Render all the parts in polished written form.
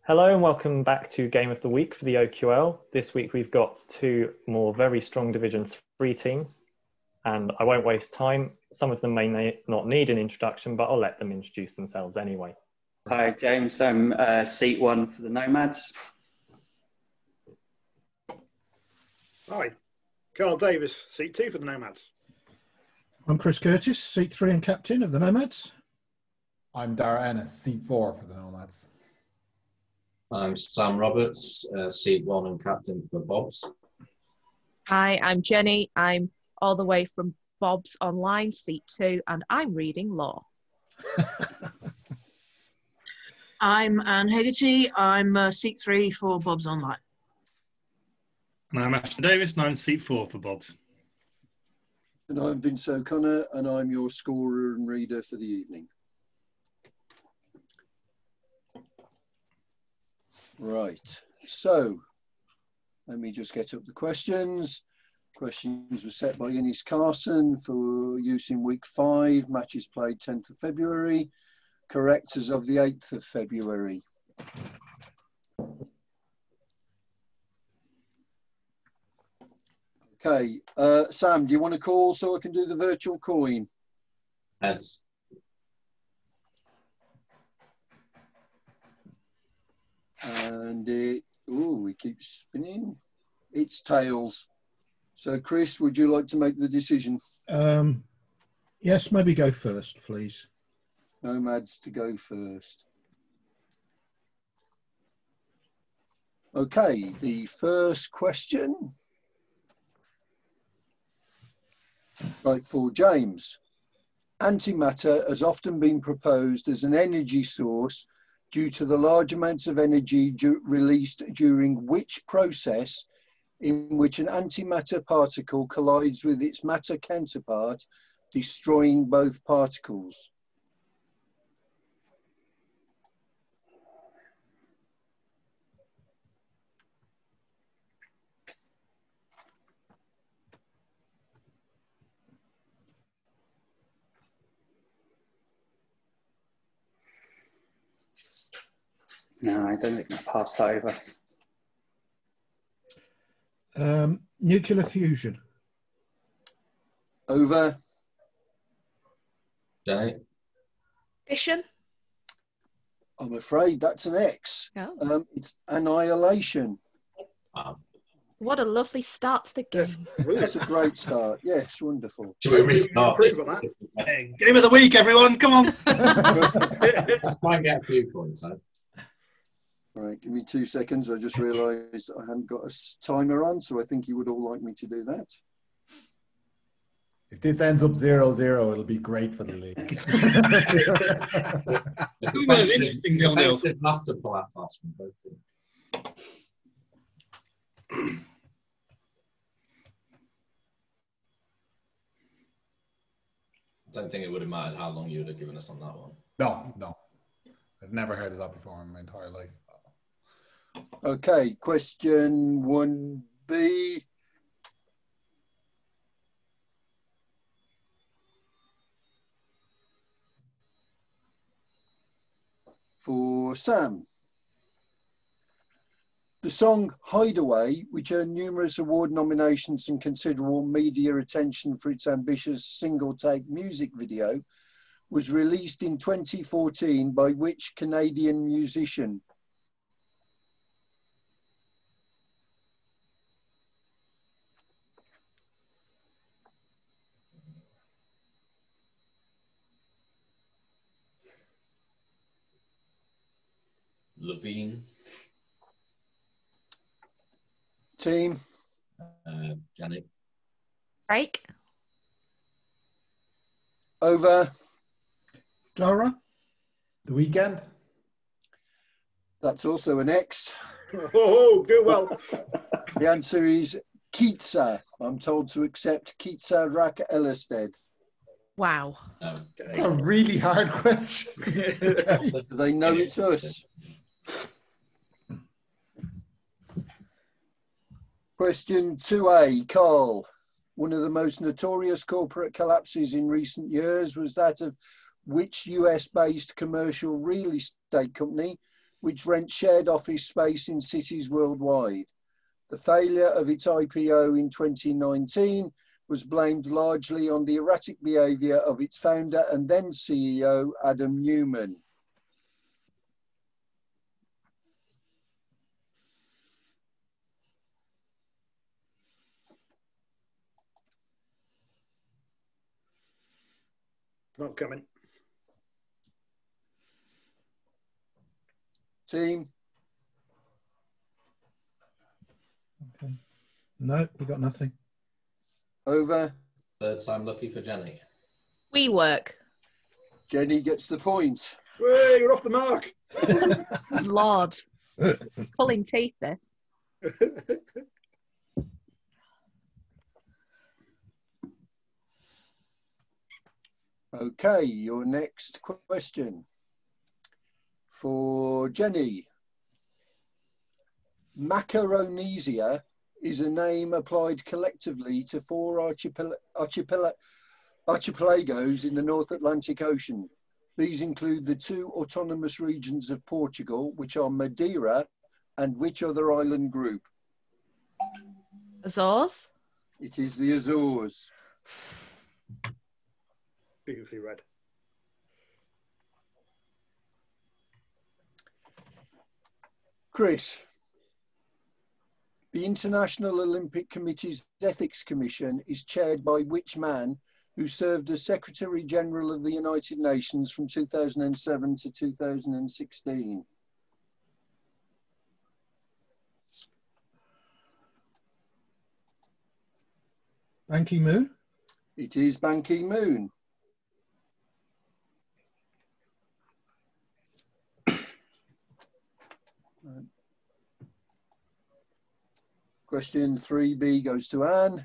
Hello and welcome back to Game of the Week for the OQL. This week we've got two more very strong Division 3 teams, and I won't waste time. Some of them may not need an introduction, but I'll let them introduce themselves anyway. Hi, James. I'm seat 1 for the Nomads. Hi, Carl Davis, seat 2 for the Nomads. I'm Chris Curtis, seat 3 and captain of the Nomads. I'm Dara Ennis, seat 4 for the Nomads. I'm Sam Roberts, seat 1 and captain for Bobs. Hi, I'm Jenny. I'm all the way from Bobs Online, seat 2, and I'm reading law. I'm Anne Hegarty. I'm seat 3 for Bobs Online. And I'm Ashton Davis, and I'm seat 4 for Bobs. And I'm Vince O'Connor, and I'm your scorer and reader for the evening. Right, so let me just get up the questions. Questions were set by Innes Carson for use in week 5, matches played 10th of February, correct as of the 8th of February. Okay, Sam, do you want to call so I can do the virtual coin? Heads. And we keep spinning. It's tails. So, Chris, would you like to make the decision? Yes, maybe go first, please. Nomads to go first. Okay, the first question. Right, for James. Antimatter has often been proposed as an energy source due to the large amounts of energy released during which process in which an antimatter particle collides with its matter counterpart, destroying both particles? No, I don't think I'll pass that over. Nuclear fusion. Over. Jenny? Fission? I'm afraid that's an X. Oh. It's annihilation. What a lovely start to the game. It's a great start. Yes, wonderful. Should we restart? Hey, Game of the Week, everyone, come on! Let's try and get a few points, huh? Right, give me 2 seconds. I just realised I hadn't got a timer on, so I think you would all like me to do that. If this ends up 0-0, it'll be great for the league. It's interesting nil-nil. Master plan pass from both teams. I don't think it would have mattered how long you would have given us on that one. No. I've never heard of that before in my entire life. Okay, question 1B. For Sam. The song Hideaway, which earned numerous award nominations and considerable media attention for its ambitious single-take music video, was released in 2014 by which Canadian musician? Levine. Team. Janet. Break? Over. Dara? The Weekend? That's also an X. Oh, do well. The answer is Keitsa. I'm told to accept Keitsa Rak Ellisted. Wow. That's a really hard question. Do they know it's us? Question 2A, Carl. One of the most notorious corporate collapses in recent years was that of which US-based commercial real estate company which rents shared office space in cities worldwide. The failure of its IPO in 2019 was blamed largely on the erratic behaviour of its founder and then CEO, Adam Newman. Not coming. Team? Okay. No, we got nothing. Over. Third time lucky for Jenny. WeWork. Jenny gets the point. Hey, you're off the mark. Lord. Pulling teeth, this. Okay, your next question. For Jenny. Macaronesia is a name applied collectively to four archipelagos in the North Atlantic Ocean. These include the two autonomous regions of Portugal, which are Madeira, and which other island group? Azores? It is the Azores. Beautifully read. Chris. The International Olympic Committee's Ethics Commission is chaired by which man who served as Secretary General of the United Nations from 2007 to 2016? Ban Ki-moon? It is Ban Ki-moon. Question 3B goes to Anne.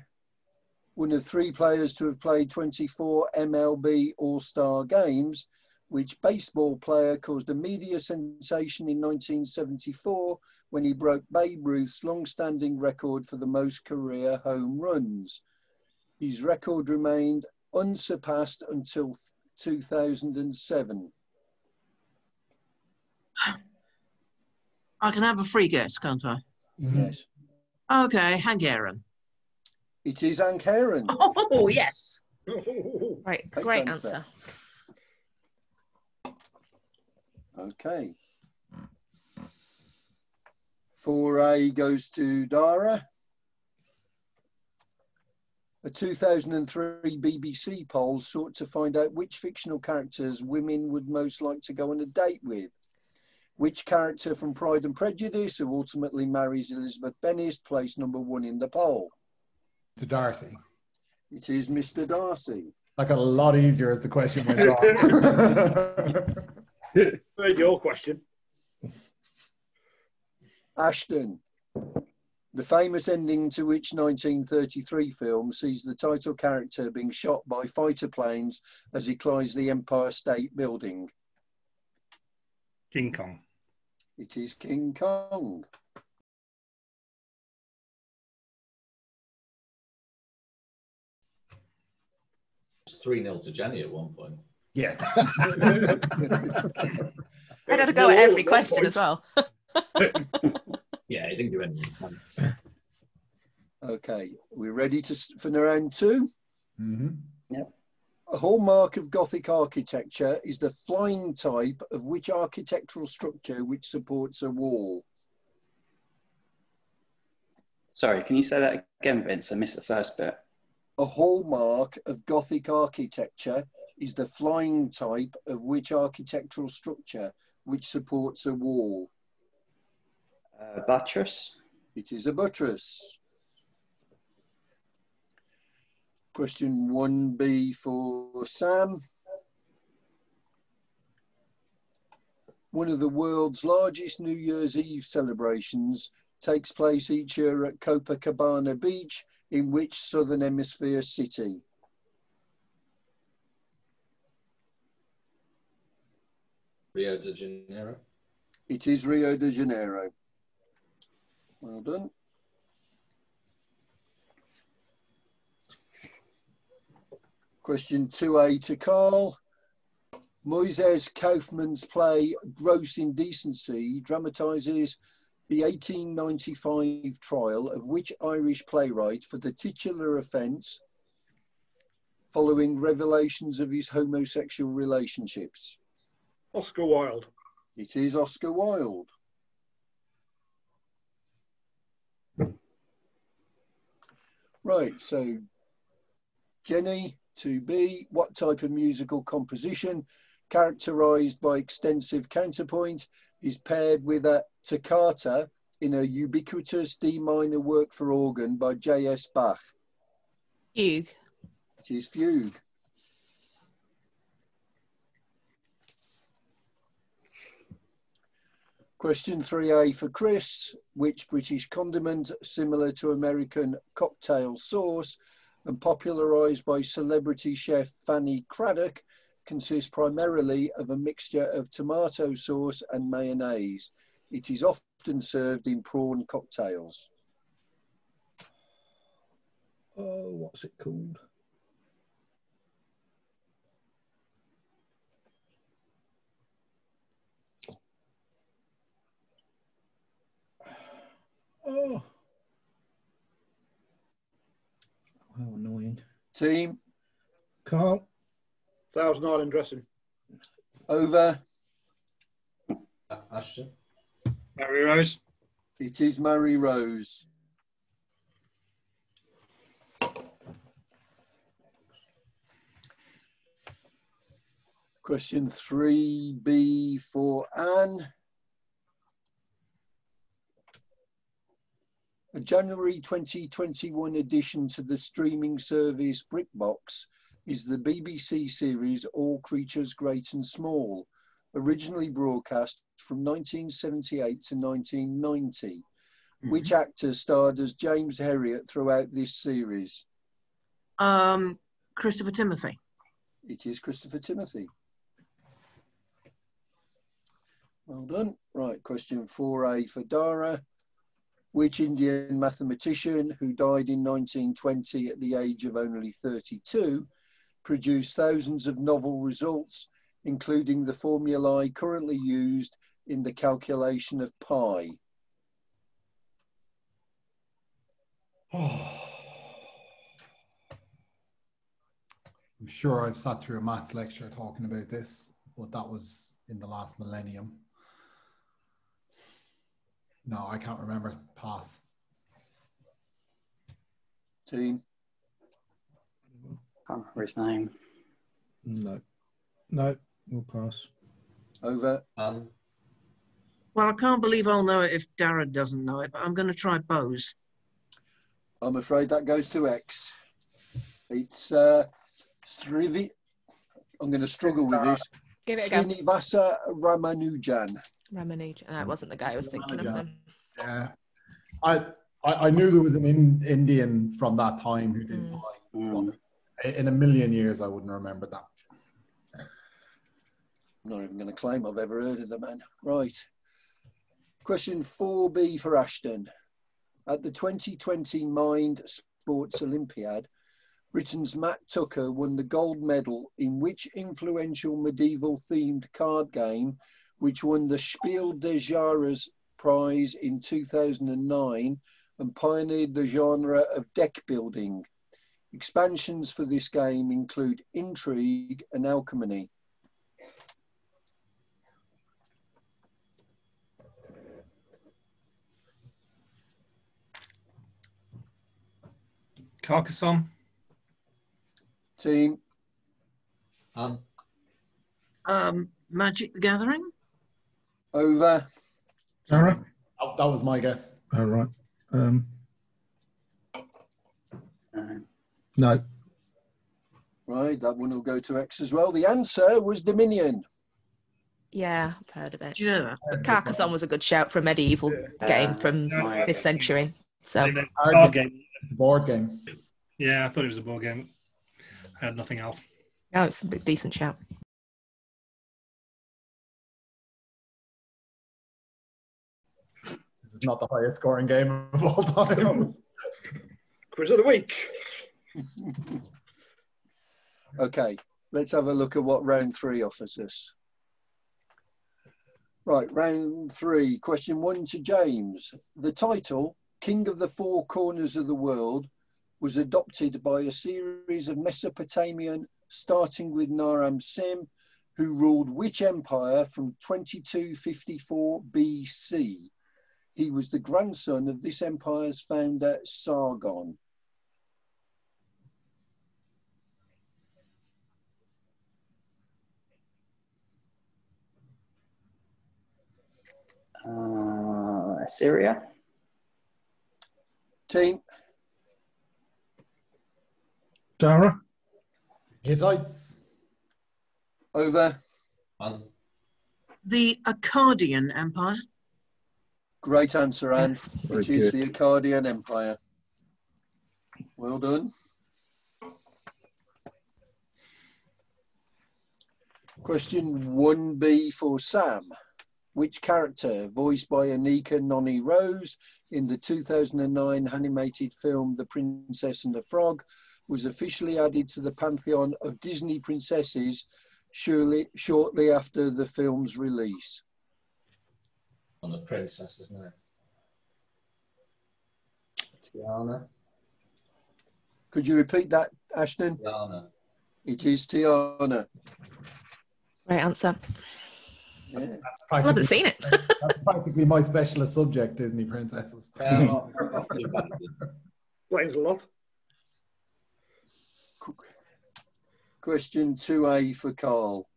One of three players to have played 24 MLB All-Star games, which baseball player caused a media sensation in 1974 when he broke Babe Ruth's long-standing record for the most career home runs. His record remained unsurpassed until 2007. I can have a free guess, can't I? Yes. Okay, Hungarian. It is Hank Aaron. Oh, yes. Right, Thanks, great answer. Okay. 4A goes to Dara. A 2003 BBC poll sought to find out which fictional characters women would most like to go on a date with. Which character from Pride and Prejudice, who ultimately marries Elizabeth Bennet, placed number one in the poll? To Darcy. It is Mr. Darcy. That got a lot easier as the question went on. Heard your question. Ashton. The famous ending to which 1933 film sees the title character being shot by fighter planes as he climbs the Empire State Building? King Kong. It is King Kong. It's 3-0 to Jenny at one point. Yes. I had to go at every question as well. Yeah, he didn't do anything. Okay, we're ready for round two? Mm-hmm. Yep. A hallmark of Gothic architecture is the flying type of which architectural structure which supports a wall? Sorry, can you say that again, Vince? I missed the first bit. A hallmark of Gothic architecture is the flying type of which architectural structure which supports a wall? Buttress. It is a buttress. Question 1B for Sam. One of the world's largest New Year's Eve celebrations takes place each year at Copacabana Beach in which Southern Hemisphere city? Rio de Janeiro. It is Rio de Janeiro. Well done. Question 2A to Carl. Moises Kaufman's play Gross Indecency dramatises the 1895 trial of which Irish playwright for the titular offence following revelations of his homosexual relationships? Oscar Wilde. It is Oscar Wilde. Right, so Jenny, 2B, what type of musical composition, characterised by extensive counterpoint, is paired with a toccata in a ubiquitous D minor work for organ by J.S. Bach? Fugue. It is fugue. Question 3A for Chris. Which British condiment, similar to American cocktail sauce and popularised by celebrity chef Fanny Craddock, consists primarily of a mixture of tomato sauce and mayonnaise? It is often served in prawn cocktails. Oh, what's it called? Oh, how annoying. Team? Carl? Thousand Island dressing. Over. Ashton. Mary Rose. It is Mary Rose. Question 3B for Anne. A January 2021 addition to the streaming service BritBox is the BBC series All Creatures Great and Small, originally broadcast from 1978 to 1990. Which actor starred as James Herriot throughout this series? Christopher Timothy. It is Christopher Timothy. Well done. Right, question 4A for Dara. Which Indian mathematician, who died in 1920 at the age of only 32, produced thousands of novel results, including the formulae currently used in the calculation of pi? I'm sure I've sat through a maths lecture talking about this, but that was in the last millennium. No, I can't remember. Pass. Team? Can't remember his name. No. No, we'll pass. Over. Well, I can't believe I'll know it if Dara doesn't know it, but I'm going to try Bose. I'm afraid that goes to X. It's Srivi. I'm going to struggle with this. Give it a go. Srinivasa Ramanujan. Ramanujan. No, it wasn't the guy I was thinking of then. Yeah. I knew there was an Indian from that time who did pi. In a million years, I wouldn't remember that. I'm not even going to claim I've ever heard of the man. Right. Question 4B for Ashton. At the 2020 Mind Sports Olympiad, Britain's Matt Tucker won the gold medal in which influential medieval-themed card game, which won the Spiel des Jahres prize in 2009 and pioneered the genre of deck building. Expansions for this game include Intrigue and Alchemy. Carcassonne. Team? Magic the Gathering? Over. Dara? That was my guess. Oh, right. No. Right, that one will go to X as well. The answer was Dominion. Yeah, I've heard of it. Do you know that? But Carcassonne was a good shout for a medieval game from this century. So Board game. It's a board game. Yeah, I thought it was a board game. I had nothing else. no, it's a decent shout. This is not the highest scoring game of all time. Quiz of the week. Okay, let's have a look at what round 3 offers us. Right, round 3, question 1 to James. The title, King of the Four Corners of the World, was adopted by a series of Mesopotamian, starting with Naram Sin, who ruled which empire from 2254 BC? He was the grandson of this empire's founder, Sargon. Assyria. Team. Dara? Hittites. Over. The Akkadian Empire. Great answer, Anne. Yes. It Very is good. the Akkadian Empire. Well done. Question 1B for Sam. Which character, voiced by Anika Noni Rose in the 2009 animated film The Princess and the Frog, was officially added to the pantheon of Disney princesses shortly after the film's release? On the princess, isn't it? Tiana. Could you repeat that, Ashton? Tiana. It is Tiana. Right answer. Yeah. I haven't seen it. That's practically my specialist subject, Disney princesses. Not too bad. Explains a lot. Question 2A for Carl.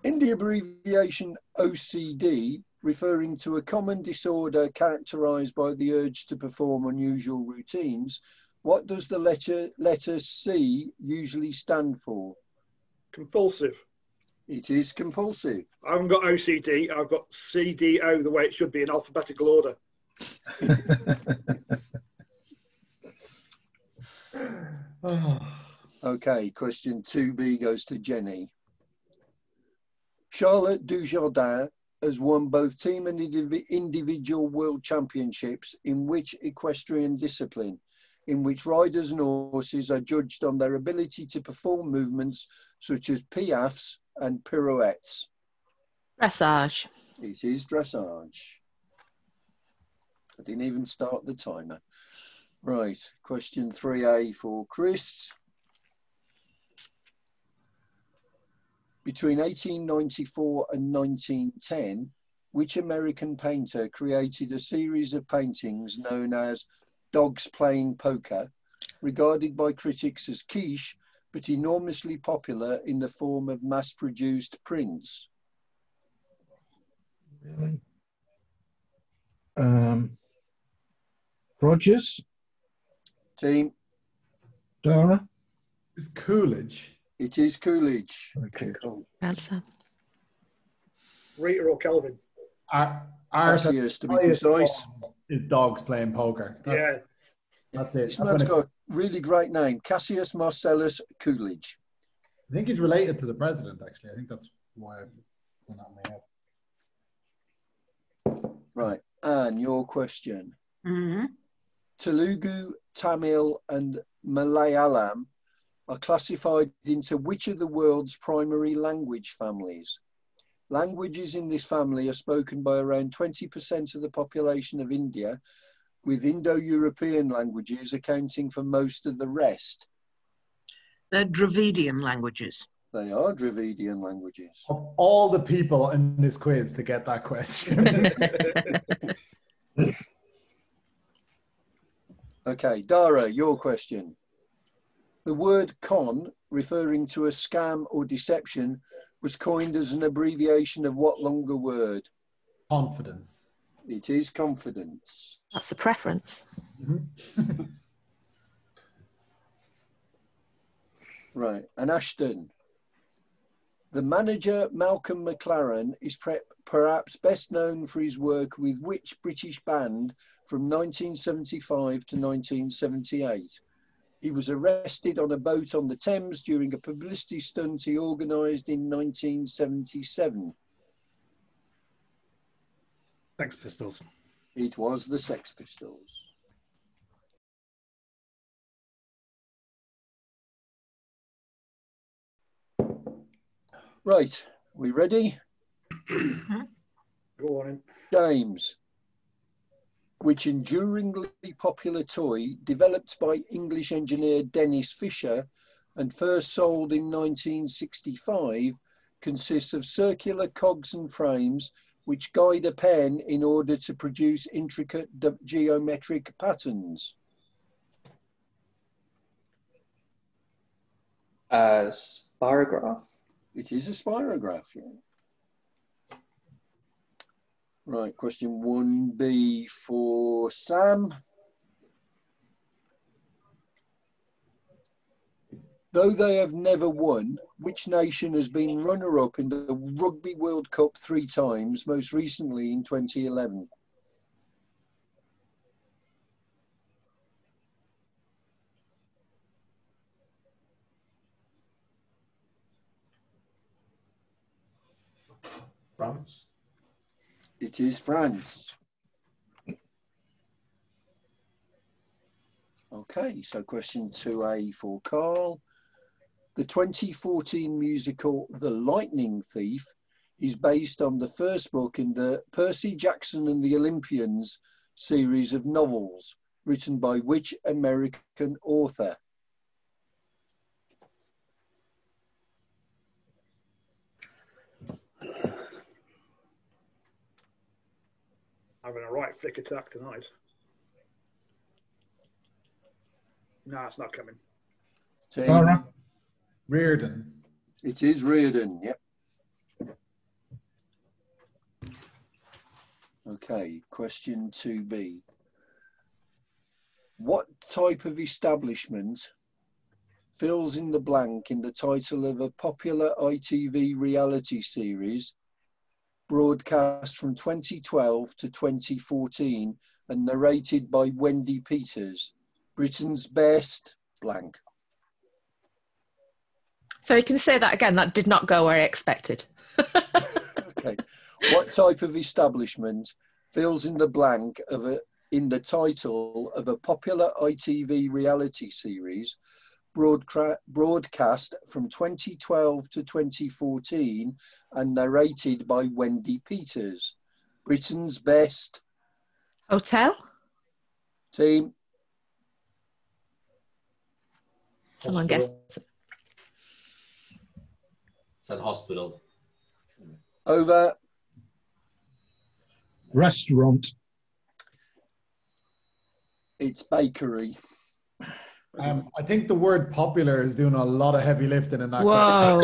In the abbreviation OCD, referring to a common disorder characterized by the urge to perform unusual routines, what does the letter C usually stand for? Compulsive. It is compulsive. I haven't got OCD. I've got CDO the way it should be in alphabetical order. Okay, question 2B goes to Jenny. Charlotte Dujardin has won both team and individual world championships in which equestrian discipline, in which riders and horses are judged on their ability to perform movements such as piafs and pirouettes? Dressage. It is dressage. I didn't even start the timer. Right, question 3A for Chris. Between 1894 and 1910, which American painter created a series of paintings known as Dogs Playing Poker, regarded by critics as quiche, but enormously popular in the form of mass-produced prints? Really? Rogers? Team. Dara? Is Coolidge? It is Coolidge. Okay. Cool. Answer. Rita or Kelvin? Arceus, to be precise. Is Dogs Playing Poker. That's it. This man's got a really great name, Cassius Marcellus Coolidge. I think he's related to the president, actually. I think that's why it went out of my head. Right, Anne, your question. Mm-hmm. Telugu, Tamil, and Malayalam are classified into which of the world's primary language families? Languages in this family are spoken by around 20% of the population of India, with Indo-European languages accounting for most of the rest. They're Dravidian languages. They are Dravidian languages. Of all the people in this quiz to get that question. Okay, Dara, your question. The word con, referring to a scam or deception, was coined as an abbreviation of what longer word? Confidence. It is confidence. That's a preference. Mm-hmm. Right, and Ashton. The manager, Malcolm McLaren, is perhaps best known for his work with which British band from 1975 to 1978? He was arrested on a boat on the Thames during a publicity stunt he organised in 1977. Sex Pistols. It was the Sex Pistols. Right, we ready? Go on in. James. Which enduringly popular toy, developed by English engineer Dennis Fisher and first sold in 1965, consists of circular cogs and frames which guide a pen in order to produce intricate geometric patterns? Spirograph. It is a spirograph, yeah. Right, question 1B for Sam. Though they have never won, which nation has been runner-up in the Rugby World Cup 3 times, most recently in 2011? France. It is France. Okay, so question 2A for Carl. The 2014 musical The Lightning Thief is based on the first book in the Percy Jackson and the Olympians series of novels, written by which American author? Having a right thick attack tonight. No, it's not coming. Tara. Reardon. It is Reardon, yep. Okay, question 2B. What type of establishment fills in the blank in the title of a popular ITV reality series broadcast from 2012 to 2014 and narrated by Wendy Peters? Britain's best blank. So you can say that again. That did not go where I expected. Okay. What type of establishment fills in the blank in the title of a popular ITV reality series broadcast from 2012 to 2014 and narrated by Wendy Peters? Britain's best Hotel? team. Someone guess. Said hospital. Over. Restaurant. It's bakery. I think the word popular is doing a lot of heavy lifting in that. Whoa.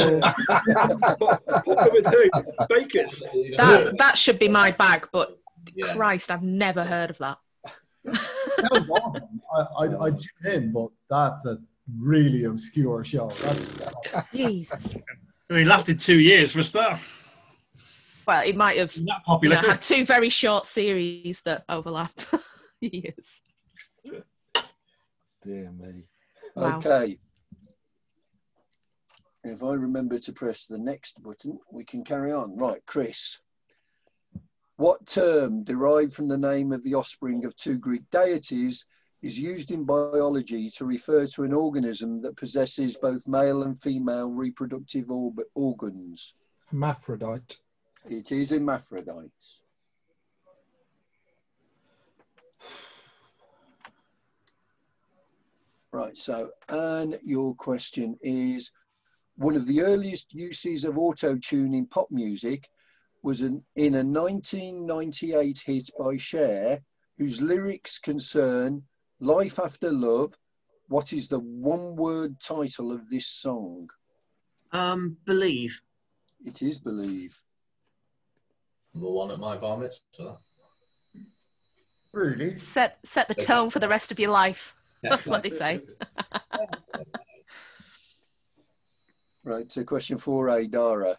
Bakers. That should be my bag, but Yeah. Christ, I've never heard of that. That was awesome. I tune in, but that's a really obscure show. Jesus. I mean, it lasted 2 years for a start. Well, it might have That popular. had 2 very short series that overlapped years. Dear me. Wow. Okay. If I remember to press the next button, we can carry on. Right, Chris. What term, derived from the name of the offspring of 2 Greek deities, is used in biology to refer to an organism that possesses both male and female reproductive organs? Hermaphrodite. It is hermaphrodite. Right, so Anne, your question is, one of the earliest uses of auto-tune in pop music was in a 1998 hit by Cher, whose lyrics concern life after love. What is the one-word title of this song? Believe. It is Believe. Number 1 at my bar mitzvah. Really? Set the tone for the rest of your life. That's what they say. Right, so question 4A, Dara.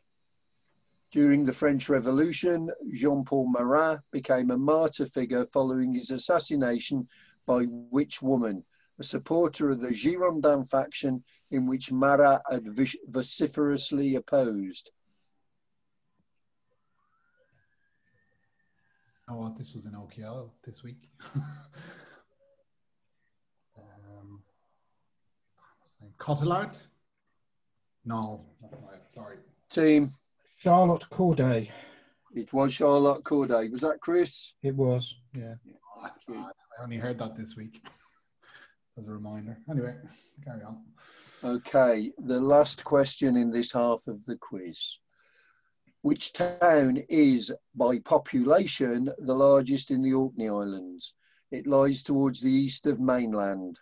During the French Revolution, Jean-Paul Marat became a martyr figure following his assassination by which woman? A supporter of the Girondin faction in which Marat had vociferously opposed. Oh, what? This was in OKL this week. Cotillard? No, that's not it. Sorry. Team. Charlotte Corday. It was Charlotte Corday. Was that Chris? It was, yeah. Oh, that's bad. I only heard that this week as a reminder. Anyway, carry on. Okay, the last question in this half of the quiz. Which town is, by population, the largest in the Orkney Islands? It lies towards the east of mainland.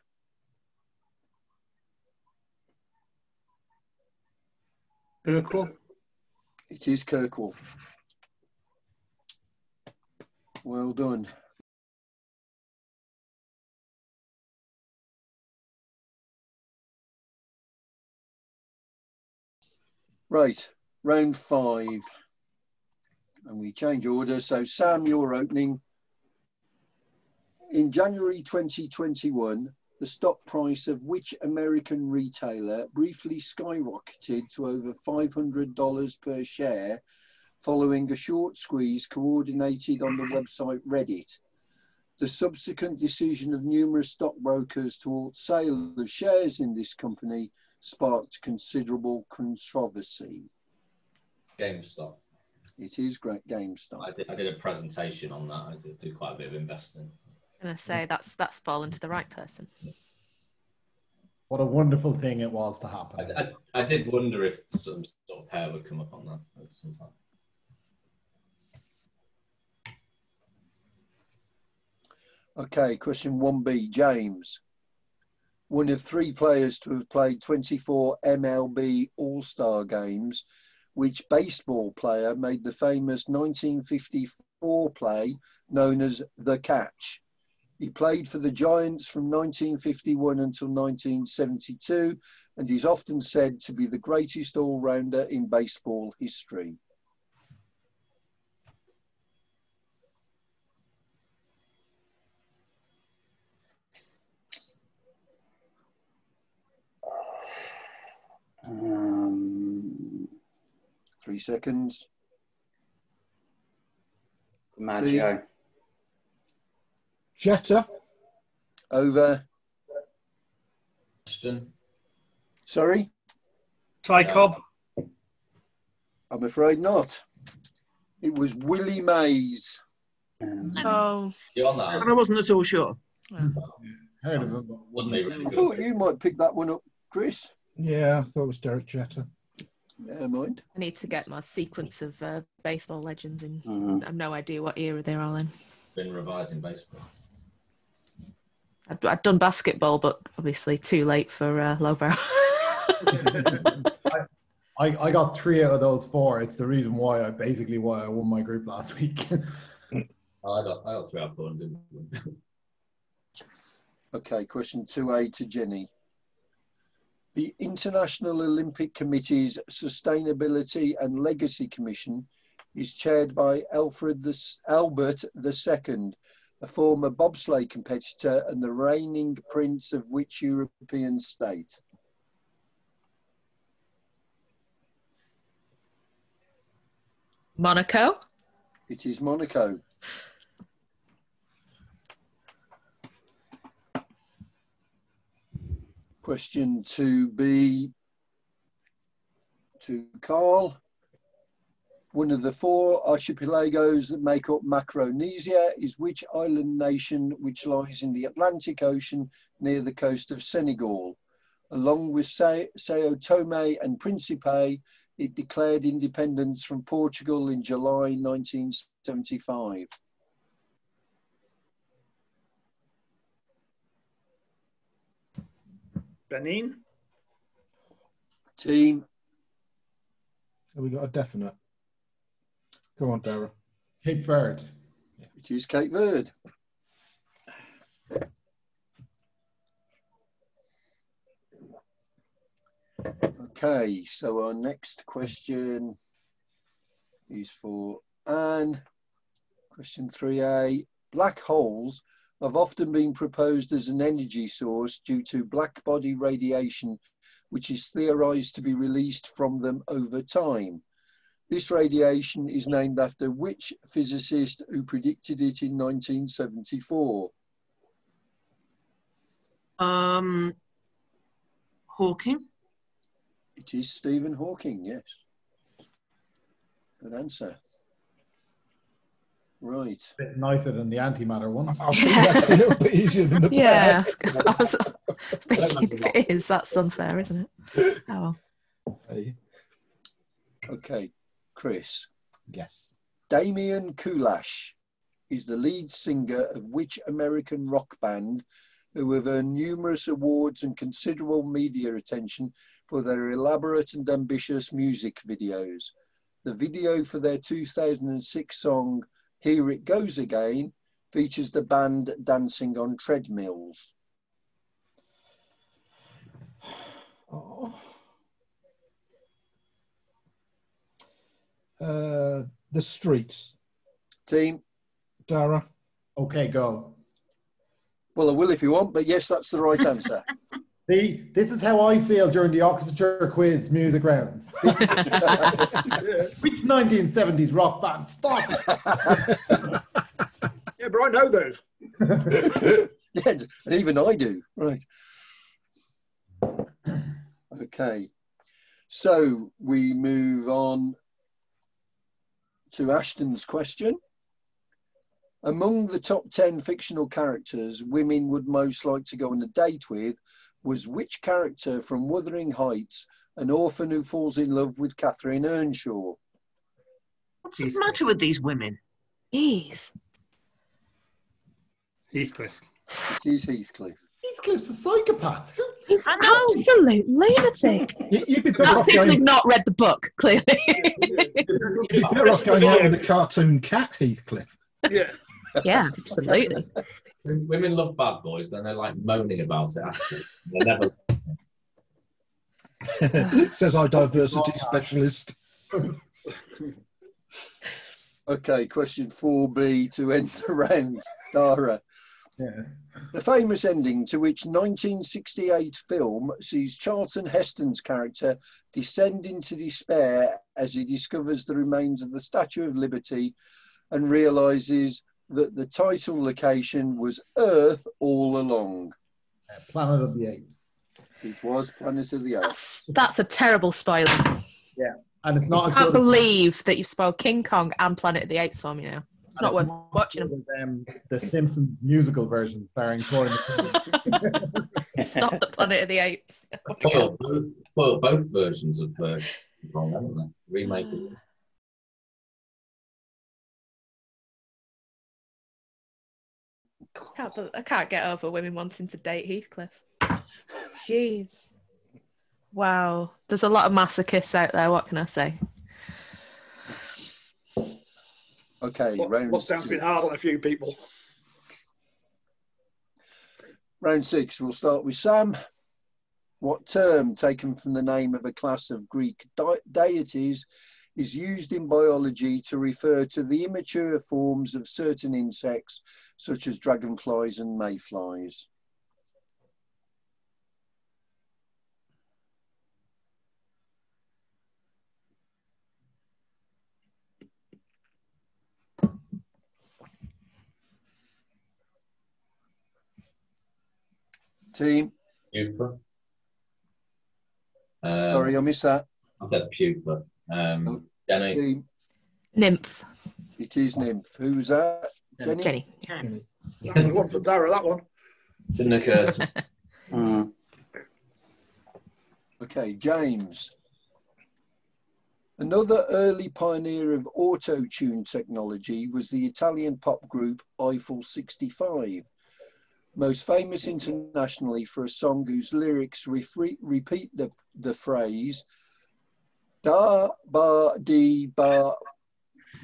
Kirkwall. It is Kirkwall. Well done. Right, round 5. And we change order. So Sam, you're opening. In January 2021, the stock price of which American retailer briefly skyrocketed to over $500 per share following a short squeeze coordinated on the website Reddit? The subsequent decision of numerous stockbrokers to halt sale of shares in this company sparked considerable controversy. GameStop. It is great GameStop. I did a presentation on that. I did do quite a bit of investing. I'm going to say that's fallen to the right person. What a wonderful thing it was to happen. I did wonder if some sort of pair would come up on that sometime. Okay, question 1B, James. One of 3 players to have played 24 MLB All-Star games, which baseball player made the famous 1954 play known as The Catch? He played for the Giants from 1951 until 1972 and is often said to be the greatest all-rounder in baseball history. Um, 3 seconds. Maggio. Jetta. Over. Question. Sorry? Ty Cobb. I'm afraid not. It was Willie Mays. Oh. You on that? And I wasn't at all sure. Heard of him. Wouldn't be really I good. thought you might pick that one up, Chris. Yeah, I thought it was Derek Jetta. Never mind. I need to get my sequence of baseball legends in. I have no idea what era they're all in. Been revising baseball. I'd done basketball, but obviously too late for lowbrow. I got 3 out of those 4. It's the reason why I won my group last week. I got 3 out of 4 and didn't win. Okay, question 2A to Jenny. The International Olympic Committee's Sustainability and Legacy Commission is chaired by Albert II, a former bobsleigh competitor and the reigning prince of which European state? Monaco. It is Monaco. Question 2B to Carl. One of the 4 archipelagos that make up Micronesia is which island nation which lies in the Atlantic Ocean near the coast of Senegal? Along with Sao Tome and Principe, it declared independence from Portugal in July 1975. Benin. Team. So we got a definite. Go on, Dara. Cape Verde. It is Cape Verde. Okay, so our next question is for Anne. Question 3A. Black holes have often been proposed as an energy source due to black body radiation, which is theorized to be released from them over time. This radiation is named after which physicist who predicted it in 1974? Hawking. It is Stephen Hawking, yes. Good answer. Right. A bit nicer than the antimatter one. I think that's a little bit easier than the Yeah, bear. I was thinking if it is, that's unfair, isn't it? Oh, well. Hey. Okay, Chris. Yes. Damian Kulash is the lead singer of which American rock band who have earned numerous awards and considerable media attention for their elaborate and ambitious music videos? The video for their 2006 song, Here It Goes Again, features the band dancing on treadmills. Oh. The Streets. Team? Dara. Okay, go. Well, I will if you want, but yes, that's the right answer. See, this is how I feel during the Oxfordshire quiz music rounds. Which 1970s rock band? Stop it! Yeah, but I know those. Yeah, and even I do. Right. Okay. So we move on to Ashton's question. Among the top 10 fictional characters women would most like to go on a date with was which character from Wuthering Heights, an orphan who falls in love with Catherine Earnshaw? What's the matter with these women? Jeez. Heathcliff. It is Heathcliff. Heathcliff's a psychopath. He's an absolute lunatic. You'd be better That's off people who've going, not read the book, clearly. you'd be better off going out with a cartoon cat, Heathcliff. Yeah. Yeah, absolutely. When women love bad boys, then they're like moaning about it after. They're never. Says our diversity specialist. Okay, question 4B to end the round. Dara. Yes. The famous ending to which 1968 film sees Charlton Heston's character descend into despair as he discovers the remains of the Statue of Liberty and realises that the title location was Earth all along. Planet of the Apes. It was Planet of the Apes. That's a terrible spoiler. Yeah. And it's not I as can't good believe that you've spoiled King Kong and Planet of the Apes for me now. It's not worth watching them. The Simpsons musical version starring Corey. Stop the Planet of the Apes. Spoiled both versions of Kong, haven't they? Remake it. I can't get over women wanting to date Heathcliff. Jeez. Wow. There's a lot of masochists out there. What can I say? Okay, Lockdown's been hard on a few people. Round 6, we'll start with Sam. What term, taken from the name of a class of Greek deities, is used in biology to refer to the immature forms of certain insects, such as dragonflies and mayflies? Team? Pupa. Sorry, I missed that. I said pupa. Jenny. Team? Nymph. It is nymph. Who's that? Jenny? Jenny. That was one for Dara, that one. Didn't occur to me. Okay, James. Another early pioneer of auto-tune technology was the Italian pop group Eiffel 65, most famous internationally for a song whose lyrics repeat the phrase da ba dee ba.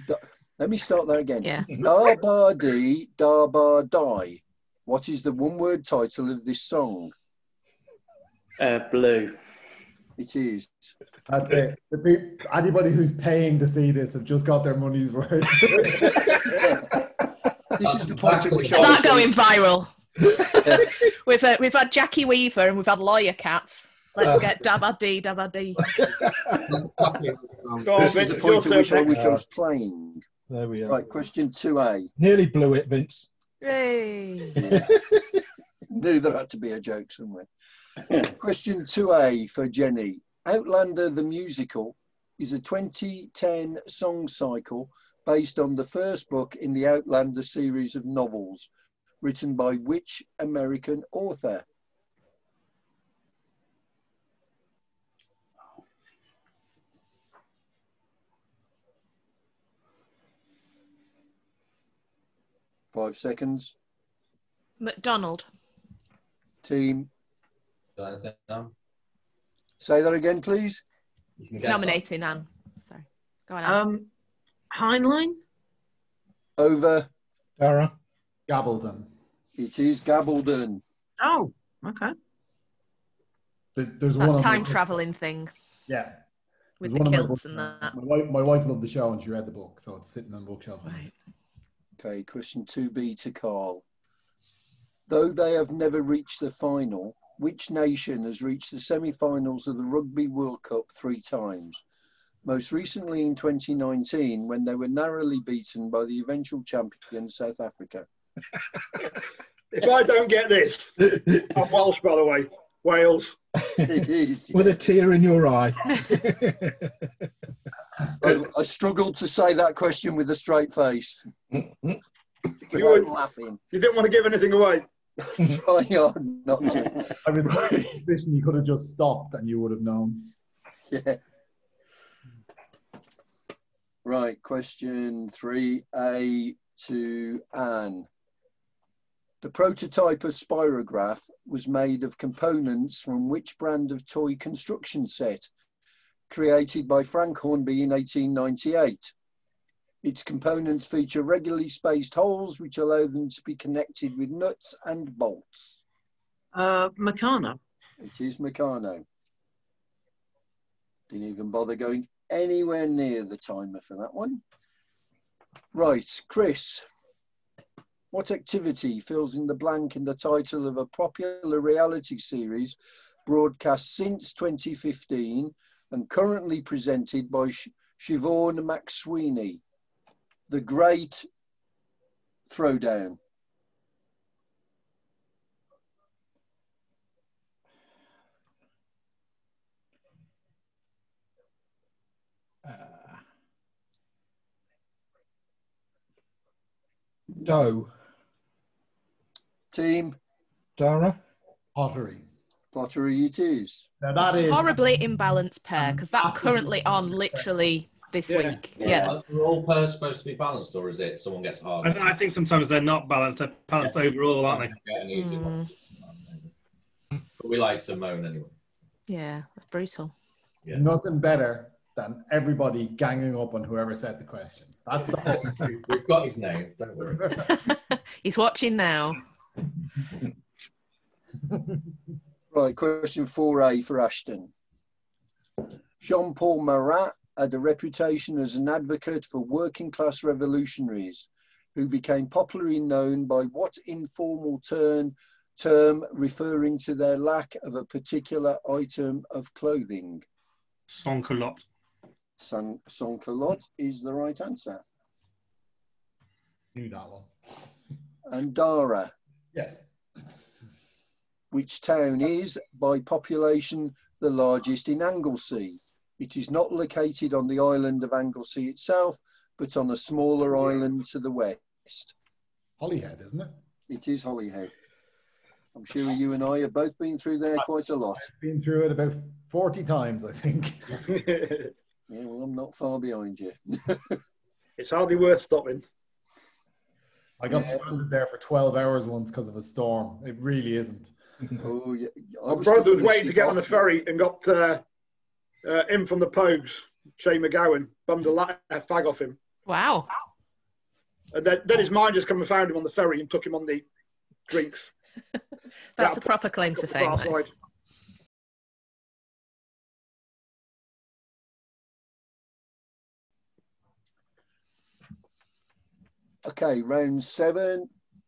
Da. Let me start that again. Yeah. Da ba dee da ba die. What is the one-word title of this song? Blue. It is. That's it. Anybody who's paying to see this have just got their money's worth. This is the point at which That going viral. We've had Jackie Weaver and we've had Lawyer Cat. Let's get dabba-dee, dabba-dee. This is the point at which I wish I was playing. There we are. Right, question 2A. Nearly blew it, Vince. Hey. Knew there had to be a joke somewhere. Question 2A for Jenny. Outlander the musical is a 2010 song cycle based on the first book in the Outlander series of novels, written by which American author? Five seconds. McDonald. Team. Got anything now? Say that again, please. You can It's guess nominating Anne. Sorry. Go on, Anne. Heinlein? Over. Dara. Gabaldon. It is Gabaldon. Oh, okay. There's That one time travelling thing Yeah. with There's the one of my kilts books and now. that. My wife loved the show and she read the book, so it's sitting on the bookshelf. Right. Okay, question 2B to Carl. Though they have never reached the final, which nation has reached the semi-finals of the Rugby World Cup 3 times? Most recently in 2019, when they were narrowly beaten by the eventual champion South Africa. If I don't get this, I'm Welsh, by the way. Wales. It is. With a tear in your eye. I struggled to say that question with a straight face. You Without laughing. You didn't want to give anything away. Try on not to. I was in a position you could have just stopped and you would have known. Yeah. Right, question 3A to Anne. The prototype of spirograph was made of components from which brand of toy construction set, created by Frank Hornby in 1898? Its components feature regularly spaced holes which allow them to be connected with nuts and bolts. Meccano. It is Meccano. Didn't even bother going anywhere near the timer for that one. Right, Chris. What activity fills in the blank in the title of a popular reality series broadcast since 2015 and currently presented by Siobhan McSweeney? The Great Throwdown. Doe. Team. Dara. Pottery. Pottery it is. Now that is Horribly imbalanced pair, because that's currently on literally this week. Yeah. Are all pairs supposed to be balanced, or is it someone gets hard? I think sometimes they're not balanced. They're balanced overall, aren't they? Get an easy one. But we like Simone anyway. Yeah, that's brutal. Yeah. nothing better than everybody ganging up on whoever said the questions. That's the whole We've got his name, don't worry. He's watching now. Right, question 4A for Ashton. Jean-Paul Marat had a reputation as an advocate for working class revolutionaries who became popularly known by what informal term referring to their lack of a particular item of clothing? Sans-culotte. Sans-culotte is the right answer. Knew that one. And Dara. Yes. Which town is, by population, the largest in Anglesey? It is not located on the island of Anglesey itself, but on a smaller island to the west. Holyhead, isn't it? It is Holyhead. I'm sure you and I have both been through there quite a lot. I've been through it about 40 times, I think. Yeah, well, I'm not far behind you. It's hardly worth stopping. I got stranded there for 12 hours once because of a storm. It really isn't. Oh, yeah. My brother was waiting to get on the ferry and got in from the Pogues, Shane McGowan, bummed a fag off him. Wow. And then his mind just come and found him on the ferry and took him on the drinks. That's a proper claim to fame. Okay, round 7,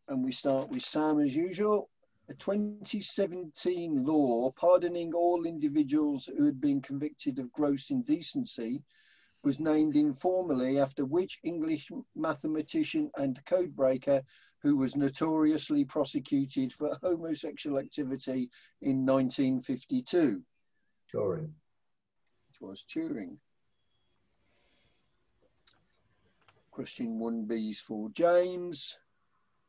and we start with Sam as usual. A 2017 law pardoning all individuals who had been convicted of gross indecency was named informally after which English mathematician and codebreaker who was notoriously prosecuted for homosexual activity in 1952? Turing. It was Turing. Question 1B is for James.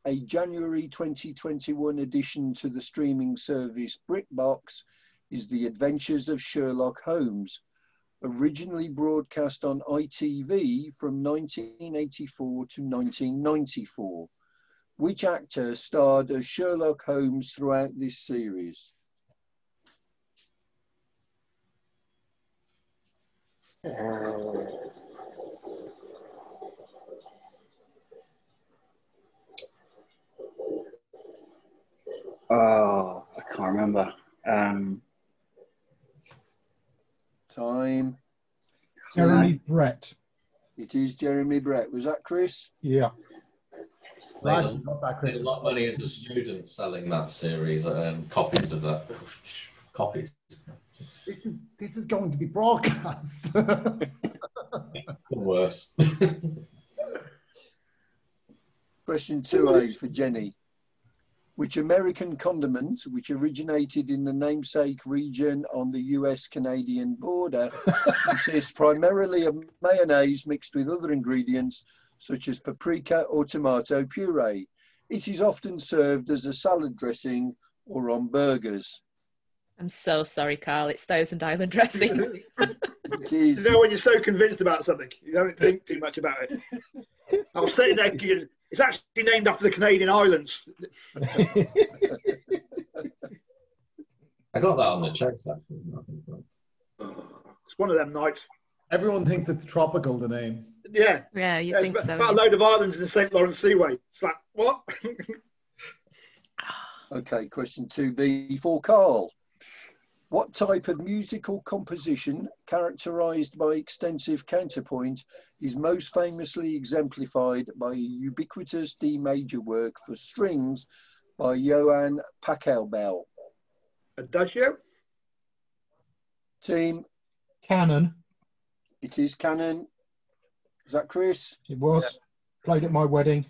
A January 2021 addition to the streaming service BritBox is The Adventures of Sherlock Holmes, originally broadcast on ITV from 1984 to 1994. Which actor starred as Sherlock Holmes throughout this series? Oh, I can't remember. Time. Jeremy Brett. It is Jeremy Brett. Was that Chris? Yeah. Glad Made you got that, a Chris. lot of money as a student selling that series, copies of that. Copies. This is going to be broadcast. Worse. Question 2A for Jenny. Which American condiment, which originated in the namesake region on the US-Canadian border, consists primarily of mayonnaise mixed with other ingredients such as paprika or tomato puree. It is often served as a salad dressing or on burgers. I'm so sorry, Carl. It's Thousand Island dressing. It is. You know when you're so convinced about something, you don't think too much about it. I was sitting there thinking, it's actually named after the Canadian islands. I got that on the checks actually. It's one of them nights. Everyone thinks it's tropical, the name. Yeah. Yeah, you Yeah, think it's so. about a load of islands in the St. Lawrence Seaway. It's like, what? Okay, question 2B for Carl. What type of musical composition, characterized by extensive counterpoint, is most famously exemplified by a ubiquitous D major work for strings by Johann Pachelbel? Adagio? Team, Canon. it is Canon. Is that Chris? It was. Played at my wedding.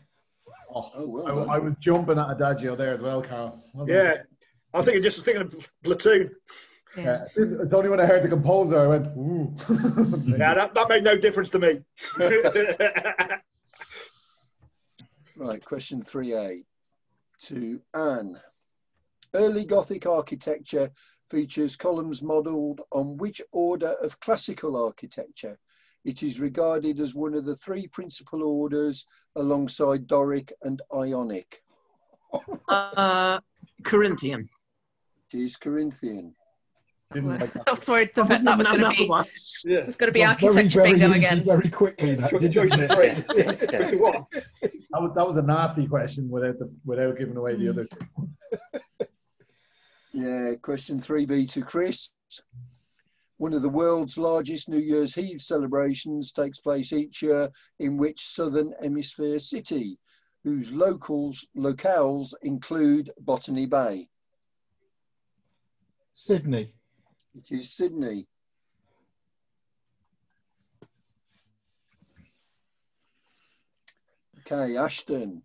Oh, well done. I was jumping at Adagio there as well, Carl. Well done. Yeah. I was thinking of Platoon. Yeah. It's only when I heard the composer I went, ooh. Yeah, that made no difference to me. Right, question 3A to Anne. Early Gothic architecture features columns modelled on which order of classical architecture? It is regarded as one of the three principal orders alongside Doric and Ionic. Corinthian. It is Corinthian. Didn't like I was worried that was going to be. Yeah. It was going to be Well, architecture very bingo easy, again. very quickly, that didn't it? What? that was a nasty question without giving away the other two. Yeah, question 3B to Chris. One of the world's largest New Year's Eve celebrations takes place each year in which Southern Hemisphere city, whose locales include Botany Bay? Sydney. It is Sydney. Okay, Ashton.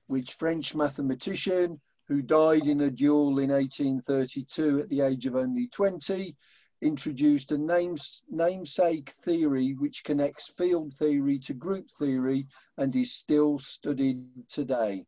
Which French mathematician who died in a duel in 1832 at the age of only 20 introduced a namesake theory which connects field theory to group theory and is still studied today?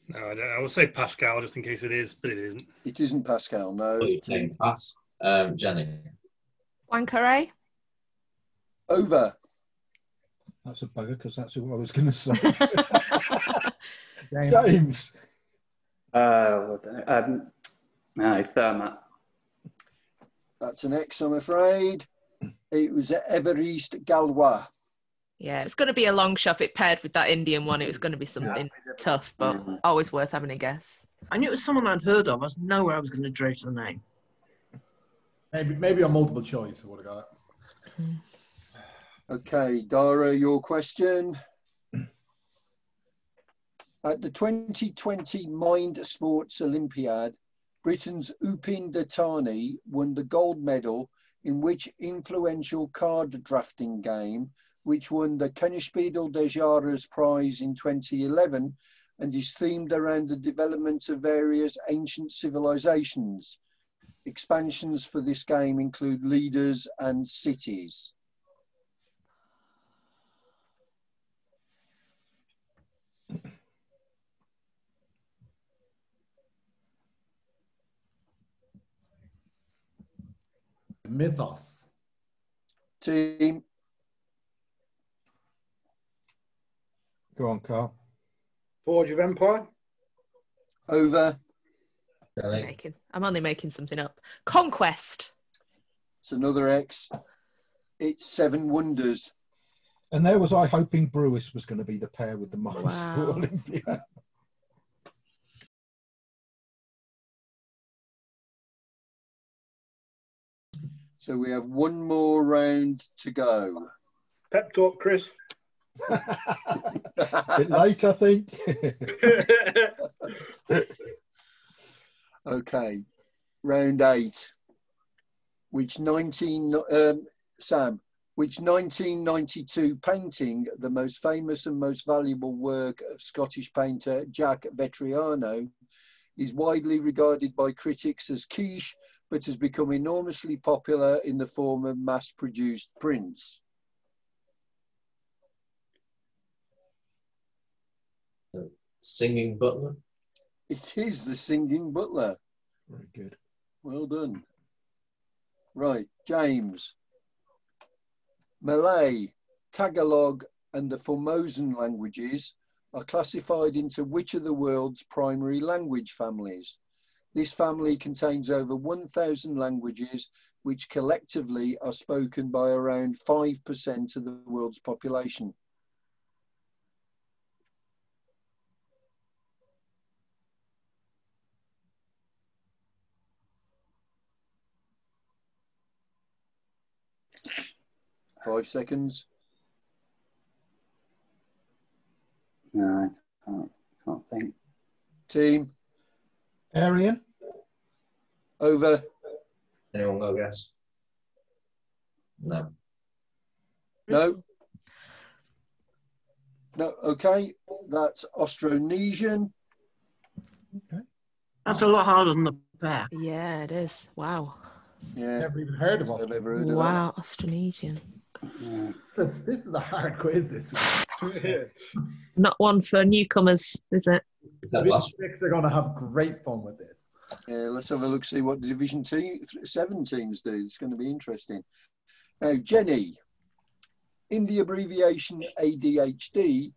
No, I don't know. I will say Pascal just in case it is, but it isn't. It isn't Pascal, no. Pass. Jenny. Poincaré. Over. That's a bugger because that's what I was going to say. James. No, Thermat. That's an X, I'm afraid. It was Évariste Galois. Yeah, it's going to be a long shot. If it paired with that Indian one, it was going to be something tough, but always worth having a guess. I knew it was someone I'd heard of. I was nowhere I was going to dredge the name. Maybe on multiple choice I would have got it. Okay, Dara, your question. At the 2020 Mind Sports Olympiad, Britain's Upin Datani won the gold medal in which influential card drafting game, which won the Kennerspiegel des Jahres Prize in 2011 and is themed around the development of various ancient civilizations. Expansions for this game include leaders and cities. Mythos. Team. Go on, Carl. Forge of Empire. Over. I'm only making something up. Conquest. It's another X. It's Seven Wonders. And there was I hoping Brewis was going to be the pair with the Mines for Wow. Olympia. So we have one more round to go. Pep talk, Chris. Bit late, I think. Okay, round 8. Which 1992 painting, the most famous and most valuable work of Scottish painter Jack Vetriano, is widely regarded by critics as quiche, but has become enormously popular in the form of mass-produced prints? Singing Butler. It is the Singing Butler. Very good. Well done. Right, James. Malay, Tagalog, and the Formosan languages are classified into which of the world's primary language families? This family contains over 1,000 languages, which collectively are spoken by around 5% of the world's population. Five seconds. No, can't think. Team. Arian? Over. Anyone got a guess? No. No. No, okay. That's Austronesian. That's a lot harder than the pair. Yeah, it is. Wow. Yeah. Never even heard of I've Australia. never heard of Wow, Austronesian. Yeah. This is a hard quiz this week. Not one for newcomers, is it? Is that Division last? 6 are going to have great fun with this. that. Yeah, let's have a look, see what the Division 7 teams do. It's going to be interesting. Now, Jenny, in the abbreviation ADHD,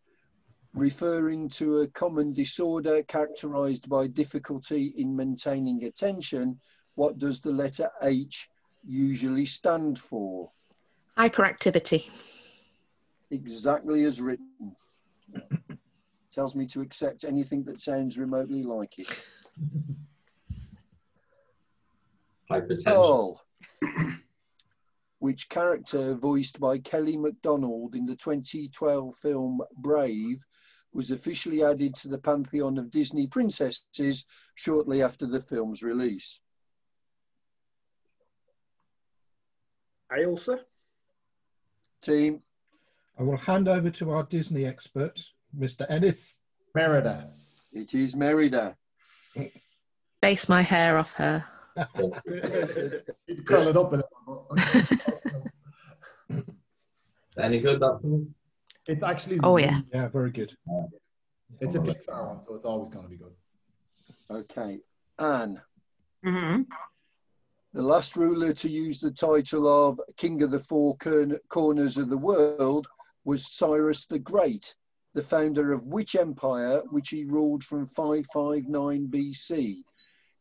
referring to a common disorder characterized by difficulty in maintaining attention, what does the letter H usually stand for? Hyperactivity. Exactly as written. Tells me to accept anything that sounds remotely like it. Hypertension. Carl, which character voiced by Kelly MacDonald in the 2012 film Brave was officially added to the pantheon of Disney princesses shortly after the film's release? Ailsa. Team. I will hand over to our Disney expert, Mr. Ennis. Merida. It is Merida. Base my hair off her. You'd curl it up a little. Any good, that film? It's actually. Oh, yeah. Yeah, very good. It's a Pixar one, so it's always going to be good. Okay. Anne. Mm-hmm. The last ruler to use the title of King of the Four Corners of the World was Cyrus the Great, the founder of which empire, which he ruled from 559 BC.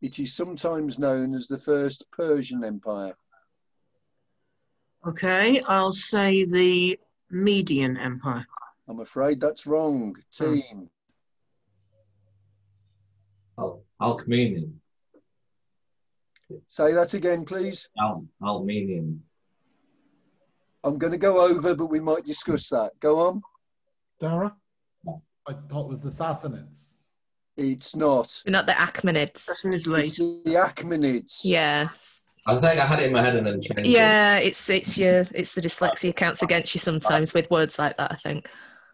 It is sometimes known as the First Persian Empire. Okay, I'll say the Median Empire. I'm afraid that's wrong. Team. Alcmenian. Say that again, please. Almenian. I'm going to go over, but we might discuss that. Go on. Dara? I thought it was the Sassanids. It's not. Not the Achaemenids. That's in his It's late. the Achaemenids. Yeah. I think I had it in my head and then changed it. Yeah, it's the dyslexia counts against you sometimes with words like that, I think.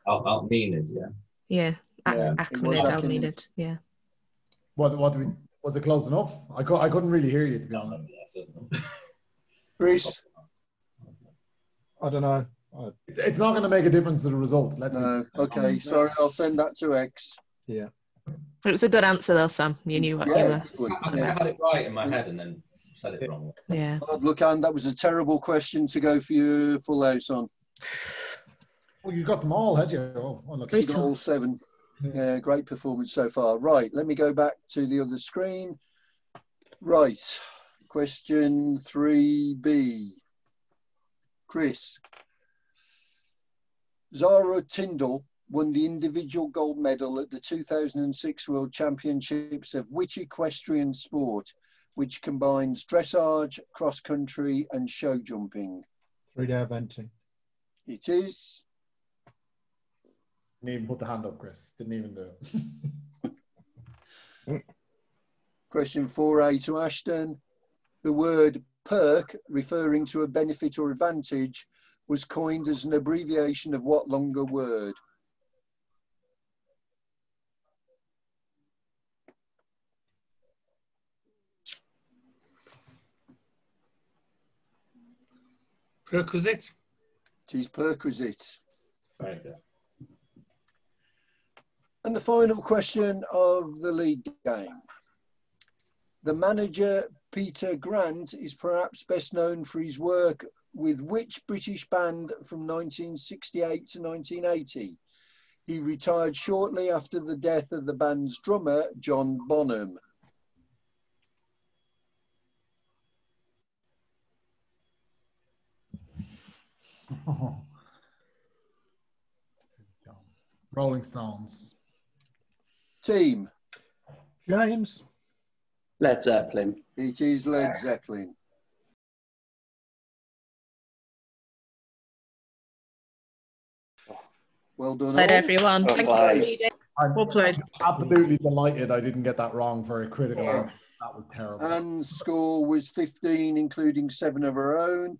Almenians, yeah. Yeah. Yeah, Akinade needed. Yeah. Was it close enough? I couldn't really hear you, to be honest. Chris? I don't know. It's not going to make a difference to the result. Okay, sorry, I'll send that to X. Yeah. It was a good answer though, Sam. You knew what you were. I had it right in my head and then said it wrong. Yeah. Look, Anne, that was a terrible question to go for your full house on. Well, you got them all, had you? Oh, look, She got all 7. Yeah, great performance so far. Right, let me go back to the other screen. Right, question 3B. Chris. Zara Tyndall won the individual gold medal at the 2006 World Championships of which equestrian sport, which combines dressage, cross-country and show jumping? 3-day eventing. It is. Didn't even put the hand up, Chris. Didn't even do it. Question 4A to Ashton. The word perk, referring to a benefit or advantage, was coined as an abbreviation of what longer word? Perquisite. It is perquisite. Very good. And the final question of the league game. The manager, Peter Grant, is perhaps best known for his work with which British band from 1968 to 1980? He retired shortly after the death of the band's drummer, John Bonham. Rolling Stones. Team. James. Led Zeppelin. It is Led Zeppelin. Well done. Played all. everyone. Well Thank played. you. Well played. Absolutely delighted I didn't get that wrong for a critical answer. That was terrible. Anne's score was 15, including 7 of her own.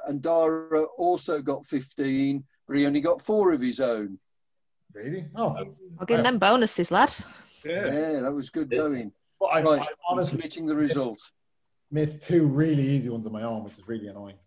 And Dara also got 15, but he only got 4 of his own. Really? Oh. I'll give them bonuses, lad. Yeah, that was good going. Well, I Right, honestly submitting the result. missed 2 really easy ones on my own, which is really annoying.